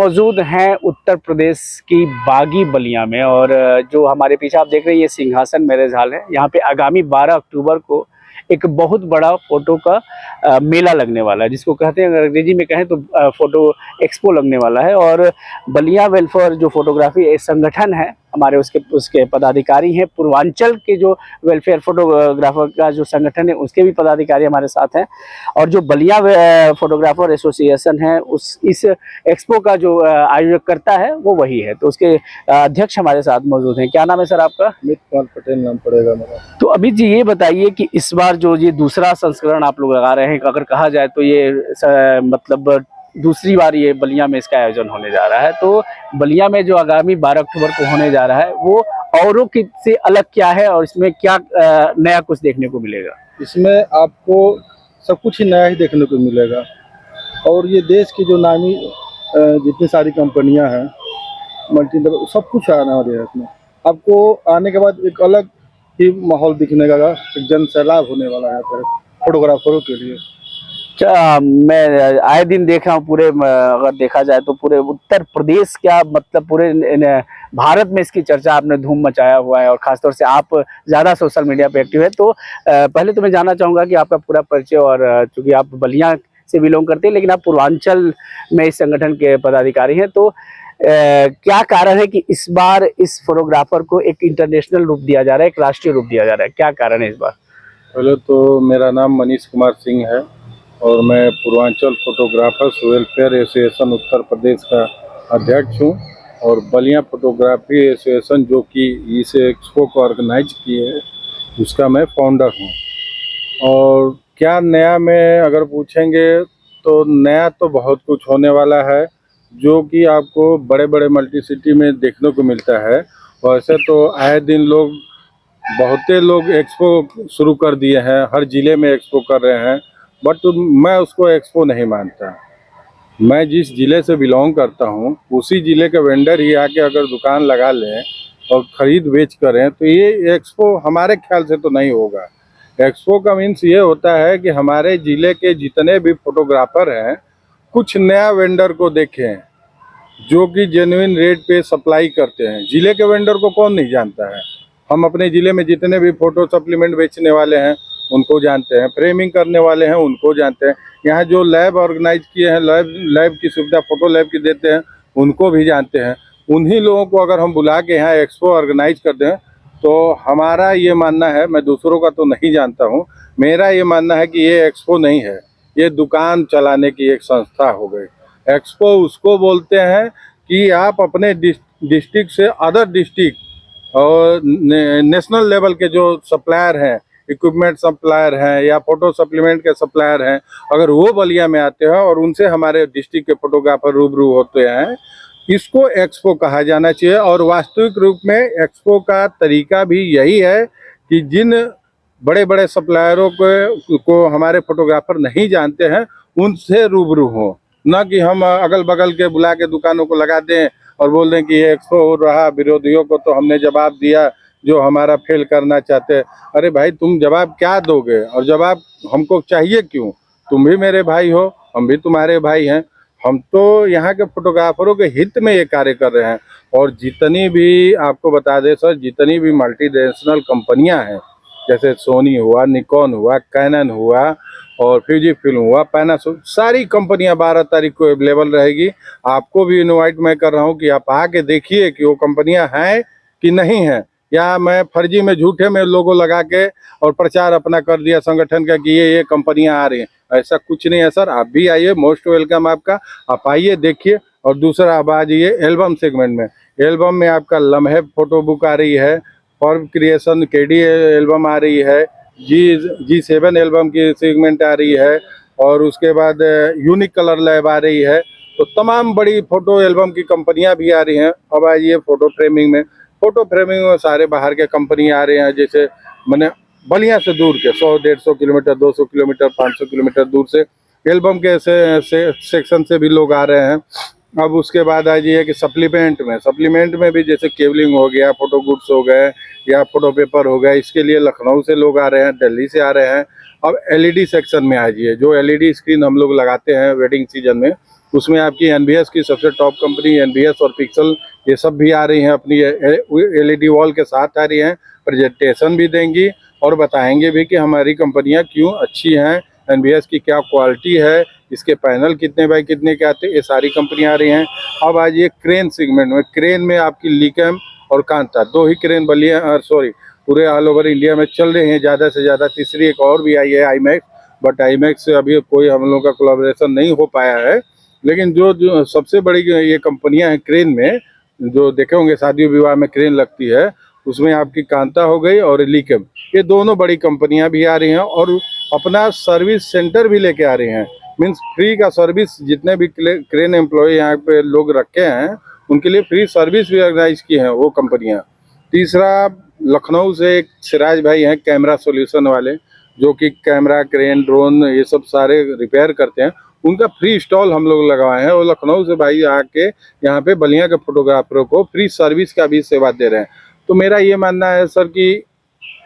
मौजूद हैं उत्तर प्रदेश की बागी बलिया में। और जो हमारे पीछे आप देख रहे हैं ये सिंहासन मैरिज हॉल है। यहाँ पे आगामी 12 अक्टूबर को एक बहुत बड़ा फोटो का मेला लगने वाला है, जिसको कहते हैं, अगर अंग्रेजी में कहें तो फोटो एक्सपो लगने वाला है। और बलिया वेलफेयर जो फोटोग्राफी संगठन है हमारे, उसके पदाधिकारी हैं। पूर्वांचल के जो वेलफेयर फोटोग्राफर का जो संगठन है उसके भी पदाधिकारी हमारे साथ हैं। और जो बलिया फोटोग्राफर एसोसिएशन है इस एक्सपो का जो आयोजक करता है वो वही है। तो उसके अध्यक्ष हमारे साथ मौजूद हैं। क्या नाम है सर आपका? अमित कुमार पटेल नाम पड़ेगा मेरा। तो अमित जी, ये बताइए कि इस बार जो ये दूसरा संस्करण आप लोग लगा रहे हैं, अगर कहा जाए तो ये मतलब दूसरी बार ये बलिया में इसका आयोजन होने जा रहा है। तो बलिया में जो आगामी 12 अक्टूबर को होने जा रहा है वो औरों की से अलग क्या है और इसमें क्या नया कुछ देखने को मिलेगा? इसमें आपको सब कुछ ही नया ही देखने को मिलेगा। और ये देश की जो नामी जितनी सारी कंपनियां हैं, मल्टी लेवल, सब कुछ आना वाला है इसमें। आपको आने के बाद एक अलग ही माहौल दिखने का, एक जन सैलाब होने वाला है फिर फोटोग्राफरों के लिए। मैं आए दिन देख रहा हूँ पूरे, अगर देखा जाए तो पूरे उत्तर प्रदेश, क्या मतलब पूरे भारत में इसकी चर्चा आपने धूम मचाया हुआ है। और खासतौर से आप ज़्यादा सोशल मीडिया पे एक्टिव है। तो पहले तो मैं जानना चाहूँगा कि आपका पूरा परिचय, और चूँकि आप बलिया से बिलोंग करते हैं लेकिन आप पूर्वांचल में इस संगठन के पदाधिकारी हैं, तो क्या कारण है कि इस बार इस फोटोग्राफर को एक इंटरनेशनल रूप दिया जा रहा है, एक राष्ट्रीय रूप दिया जा रहा है? क्या कारण है इस बार? पहले तो मेरा नाम मनीष कुमार सिंह है और मैं Purvanchal photographers welfare association Uttar Pradesh का अध्यक्ष हूँ। और बलिया फोटोग्राफी एसोसिएशन जो कि इस एक्सपो को ऑर्गेनाइज किए है उसका मैं फाउंडर हूँ। और क्या नया में अगर पूछेंगे तो नया तो बहुत कुछ होने वाला है, जो कि आपको बड़े बड़े मल्टी सिटी में देखने को मिलता है। वैसे तो आए दिन बहुते लोग एक्सपो शुरू कर दिए हैं, हर ज़िले में एक्सपो कर रहे हैं, बट मैं उसको एक्सपो नहीं मानता। मैं जिस ज़िले से बिलोंग करता हूँ उसी ज़िले के वेंडर ही आके अगर दुकान लगा लें और ख़रीद बेच करें तो ये एक्सपो हमारे ख्याल से तो नहीं होगा। एक्सपो का मीन्स ये होता है कि हमारे ज़िले के जितने भी फोटोग्राफर हैं कुछ नया वेंडर को देखें जो कि जेन्युइन रेट पे सप्लाई करते हैं। ज़िले के वेंडर को कौन नहीं जानता है। हम अपने ज़िले में जितने भी फ़ोटो सप्लीमेंट बेचने वाले हैं उनको जानते हैं, फ्रेमिंग करने वाले हैं उनको जानते हैं, यहाँ जो लैब ऑर्गेनाइज किए हैं, लैब की सुविधा फ़ोटो लैब की देते हैं उनको भी जानते हैं। उन्हीं लोगों को अगर हम बुला के यहाँ एक्सपो ऑर्गेनाइज कर दें तो हमारा ये मानना है, मैं दूसरों का तो नहीं जानता हूँ, मेरा ये मानना है कि ये एक्सपो नहीं है, ये दुकान चलाने की एक संस्था हो गई। एक्सपो उसको बोलते हैं कि आप अपने डिस्ट्रिक्ट से अदर डिस्ट्रिक्ट और नेशनल लेवल के जो सप्लायर हैं, इक्विपमेंट सप्लायर हैं या फोटो सप्लीमेंट के सप्लायर हैं, अगर वो बलिया में आते हैं और उनसे हमारे डिस्ट्रिक्ट के फोटोग्राफर रूबरू होते हैं, इसको एक्सपो कहा जाना चाहिए। और वास्तविक रूप में एक्सपो का तरीका भी यही है कि जिन बड़े बड़े सप्लायरों को हमारे फोटोग्राफर नहीं जानते हैं उनसे रूबरू हो, न कि हम अगल बगल के बुला के दुकानों को लगा दें और बोल दें कि ये एक्सपो हो रहा, विरोधियों को तो हमने जवाब दिया जो हमारा फेल करना चाहते हैं। अरे भाई, तुम जवाब क्या दोगे और जवाब हमको चाहिए क्यों? तुम भी मेरे भाई हो, हम भी तुम्हारे भाई हैं। हम तो यहाँ के फोटोग्राफरों के हित में ये कार्य कर रहे हैं। और जितनी भी आपको बता दें सर, जितनी भी मल्टीनेशनल कंपनियाँ हैं, जैसे सोनी हुआ, निकॉन हुआ, कैनन हुआ और फ्यूजी फिल्म हुआ, पैनासोनिक, सारी कंपनियां 12 तारीख को अवेलेबल रहेगी। आपको भी इनवाइट मैं कर रहा हूं कि आप आके देखिए कि वो कंपनियां हैं कि नहीं हैं, या मैं फर्जी में झूठे में लोगो लगा के और प्रचार अपना कर दिया संगठन का कि ये कंपनियां आ रही हैं। ऐसा कुछ नहीं है सर, आप भी आइए, मोस्ट वेलकम आपका। आप आइए, देखिए। और दूसरा, आप आ जाइए एल्बम सेगमेंट में। एल्बम में आपका लम्हे फोटो बुक आ रही है, फॉर्म क्रिएशन केडी एल्बम आ रही है, G7 एल्बम की सेगमेंट आ रही है, और उसके बाद यूनिक कलर लैब आ रही है। तो तमाम बड़ी फोटो एल्बम की कंपनियां भी आ रही हैं। अब आइए फोटो फ्रेमिंग में। फोटो फ्रेमिंग में सारे बाहर के कंपनी आ रहे हैं, जैसे मैंने बलिया से दूर के 100-150 किलोमीटर, 200 किलोमीटर, 500 किलोमीटर दूर से एल्बम के सेक्शन से भी लोग आ रहे हैं। अब उसके बाद आ जाइए कि सप्लीमेंट में भी जैसे केबलिंग हो गया, फोटो गुड्स हो गए या फोटो पेपर हो गया, इसके लिए लखनऊ से लोग आ रहे हैं, दिल्ली से आ रहे हैं। अब एलईडी सेक्शन में आ जाइए, जो एलईडी स्क्रीन हम लोग लगाते हैं वेडिंग सीजन में, उसमें आपकी एनबीएस की सबसे टॉप कंपनी एनबीएस और पिक्सल ये सब भी आ रही हैं, अपनी एलईडी वॉल के साथ आ रही हैं, प्रेजेंटेशन भी देंगी और बताएंगे भी कि हमारी कंपनियां क्यों अच्छी हैं, एनबीएस की क्या क्वालिटी है, इसके पैनल कितने बाय कितने के आते हैं, ये सारी कंपनियां आ रही हैं। अब आज ये क्रेन सेगमेंट में, क्रेन में आपकी लिकम और कांता 2 ही क्रेन पूरे ऑल ओवर इंडिया में चल रहे हैं ज़्यादा से ज़्यादा। तीसरी एक और भी आई है आईमैक्स, बट आईमैक्स से अभी कोई हम लोग का कोलैबोरेशन नहीं हो पाया है। लेकिन जो सबसे बड़ी ये कंपनियां हैं क्रेन में, जो देखे होंगे शादी विवाह में क्रेन लगती है, उसमें आपकी कांता हो गई और लिकम, ये दोनों बड़ी कंपनियां भी आ रही हैं और अपना सर्विस सेंटर भी लेके आ रही हैं। मीन्स फ्री का सर्विस, जितने भी क्रेन एम्प्लॉय यहाँ पे लोग रखे हैं उनके लिए फ्री सर्विस भी ऑर्गेनाइज की हैं वो कंपनियां। तीसरा, लखनऊ से एक सिराज भाई हैं कैमरा सॉल्यूशन वाले, जो कि कैमरा, क्रेन, ड्रोन ये सब सारे रिपेयर करते हैं, उनका फ्री स्टॉल हम लोग लगवाए हैं। और लखनऊ से भाई आके यहाँ पे बलिया के फोटोग्राफरों को फ्री सर्विस का भी सेवा दे रहे हैं। तो मेरा ये मानना है सर कि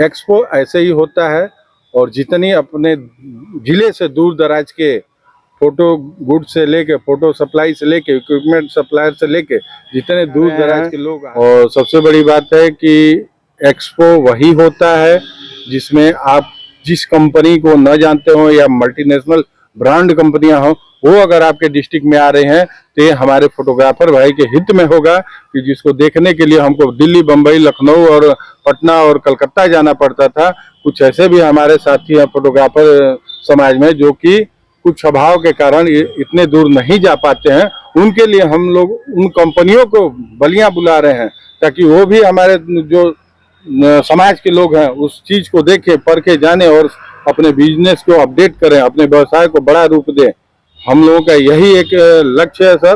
एक्सपो ऐसे ही होता है, और जितनी अपने ज़िले से दूर दराज के फोटो गुड से लेके, फोटो सप्लाई से लेके, इक्विपमेंट सप्लायर से लेके जितने दूर दराज के लोग, और सबसे बड़ी बात है कि एक्सपो वही होता है जिसमें आप जिस कंपनी को न जानते हो या मल्टीनेशनल ब्रांड कंपनियां हो, वो अगर आपके डिस्ट्रिक्ट में आ रहे हैं तो ये हमारे फोटोग्राफर भाई के हित में होगा कि जिसको देखने के लिए हमको दिल्ली, बम्बई, लखनऊ और पटना और कलकत्ता जाना पड़ता था। कुछ ऐसे भी हमारे साथी हैं फोटोग्राफर समाज में जो कि कुछ अभाव के कारण इतने दूर नहीं जा पाते हैं, उनके लिए हम लोग उन कंपनियों को बलिया बुला रहे हैं ताकि वो भी हमारे जो समाज के लोग हैं उस चीज को देखें, परखे, जाने और अपने बिजनेस को अपडेट करें, अपने व्यवसाय को बड़ा रूप दें। हम लोगों का यही एक लक्ष्य है सर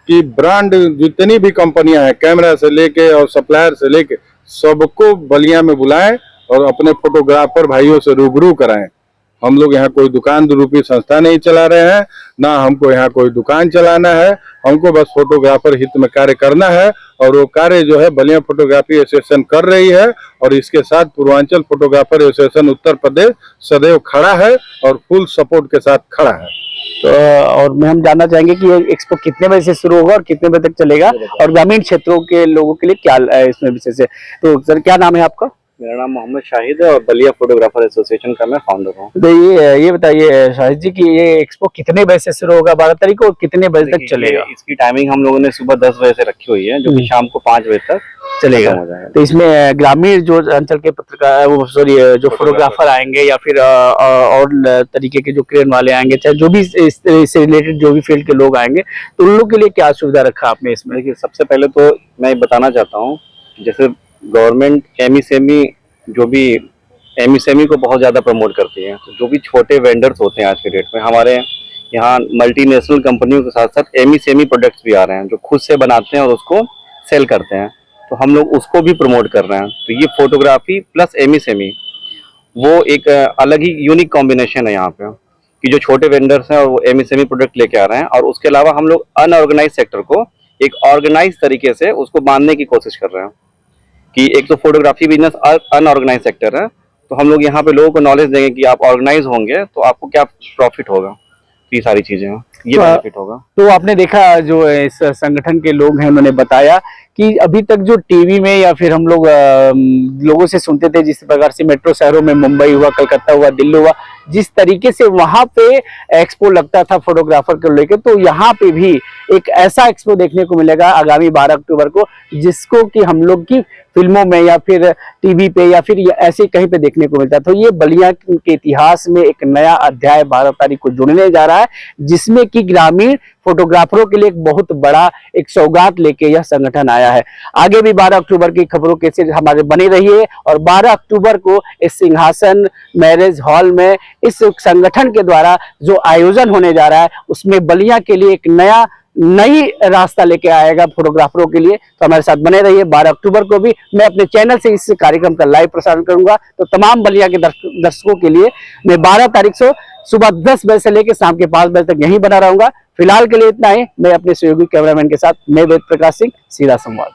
कि ब्रांड जितनी भी कंपनियां हैं, कैमरा से लेके और सप्लायर से लेके, सबको बलिया में बुलाएं और अपने फोटोग्राफर भाइयों से रूबरू कराएं। हम लोग यहाँ कोई दुकान रूपी संस्था नहीं चला रहे हैं, ना हमको यहाँ कोई दुकान चलाना है, हमको बस फोटोग्राफर हित में कार्य करना है। और वो कार्य जो है बलिया फोटोग्राफी एसोसिएशन कर रही है, और इसके साथ पूर्वांचल फोटोग्राफर एसोसिएशन उत्तर प्रदेश सदैव खड़ा है और फुल सपोर्ट के साथ खड़ा है। तो और मैं हम जानना चाहेंगे कि ये एक्सपो कितने बजे से शुरू होगा और कितने बजे तक चलेगा, और ग्रामीण क्षेत्रों के लोगों के लिए क्या इसमें विशेष है। तो सर क्या नाम है आपका? मेरा नाम मोहम्मद शाहिद है और बलिया फोटोग्राफर एसोसिएशन का मैं फाउंडर हूँ। तो ये बताइए शाहिद जी कि ये एक्सपो कितने बजे से शुरू होगा 12 तारीख को, और कितने बजे तक चलेगा? इसकी टाइमिंग हम लोगों ने सुबह 10 बजे से रखी हुई है, जो कि शाम को 5 बजे तक चलेगा। तो इसमें ग्रामीण जो अंचल के पत्रकार, वो सॉरी जो फोटोग्राफर आएंगे या फिर और तरीके के जो क्रेन वाले आएंगे, चाहे जो भी इससे रिलेटेड जो भी फील्ड के लोग आएंगे, तो उन लोग के लिए क्या सुविधा रखा आपने इसमें? देखिए, सबसे पहले तो मैं बताना चाहता हूँ, जैसे गवर्नमेंट एमएसएमई जो भी एमएसएमई को बहुत ज़्यादा प्रमोट करती है, तो जो भी छोटे वेंडर्स होते हैं आज के डेट में, हमारे यहाँ मल्टीनेशनल कंपनियों के साथ साथ एमएसएमई प्रोडक्ट्स भी आ रहे हैं जो खुद से बनाते हैं और उसको सेल करते हैं, तो हम लोग उसको भी प्रमोट कर रहे हैं। तो ये फोटोग्राफी प्लस एमएसएमई वो एक अलग ही यूनिक कॉम्बिनेशन है यहाँ पे, कि जो छोटे वेंडर्स हैं और वो एमएसएमई प्रोडक्ट लेके आ रहे हैं, और उसके अलावा हम लोग अनऑर्गेनाइज सेक्टर को एक ऑर्गेनाइज तरीके से उसको बांधने की कोशिश कर रहे हैं। कि एक तो फोटोग्राफी बिजनेस अनऑर्गेनाइज सेक्टर है, तो हम लोग यहाँ पे लोगों को नॉलेज देंगे कि आप ऑर्गेनाइज होंगे तो आपको क्या प्रॉफिट होगा, ये सारी चीजें हैं, ये बेनिफिट होगा। तो आपने देखा जो इस संगठन के लोग हैं उन्होंने बताया कि अभी तक जो टीवी में या फिर हम लोग लोगों से सुनते थे, जिस प्रकार से मेट्रो शहरों में मुंबई हुआ, कलकत्ता हुआ, दिल्ली हुआ, जिस तरीके से वहां पे एक्सपो लगता था फोटोग्राफर को लेकर, तो यहाँ पे भी एक ऐसा एक्सपो देखने को मिलेगा आगामी 12 अक्टूबर को, जिसको कि हम लोग की फिल्मों में या फिर टीवी पे या फिर ऐसे कहीं पे देखने को मिलता। तो ये बलिया के इतिहास में एक नया अध्याय 12 तारीख को जुड़ने जा रहा है, जिसमें कि ग्रामीण फोटोग्राफरों के लिए एक बहुत बड़ा एक सौगात लेके यह संगठन आया है। आगे भी 12 अक्टूबर की खबरों के से हमारे बने रहिए, और 12 अक्टूबर को इस सिंहासन मैरिज हॉल में इस संगठन के द्वारा जो आयोजन होने जा रहा है, उसमें बलिया के लिए एक नई रास्ता लेके आएगा फोटोग्राफरों के लिए। तो हमारे साथ बने रहिए। 12 अक्टूबर को भी मैं अपने चैनल से इस कार्यक्रम का लाइव प्रसारण करूंगा, तो तमाम बलिया के दर्शकों के लिए मैं 12 तारीख से सुबह 10 बजे से लेकर शाम के 5 बजे तक यहीं बना रहूंगा। फिलहाल के लिए इतना ही। मैं अपने सहयोगी कैमरामैन के साथ मैं वेद प्रकाश सिंह, सीधा संवाद।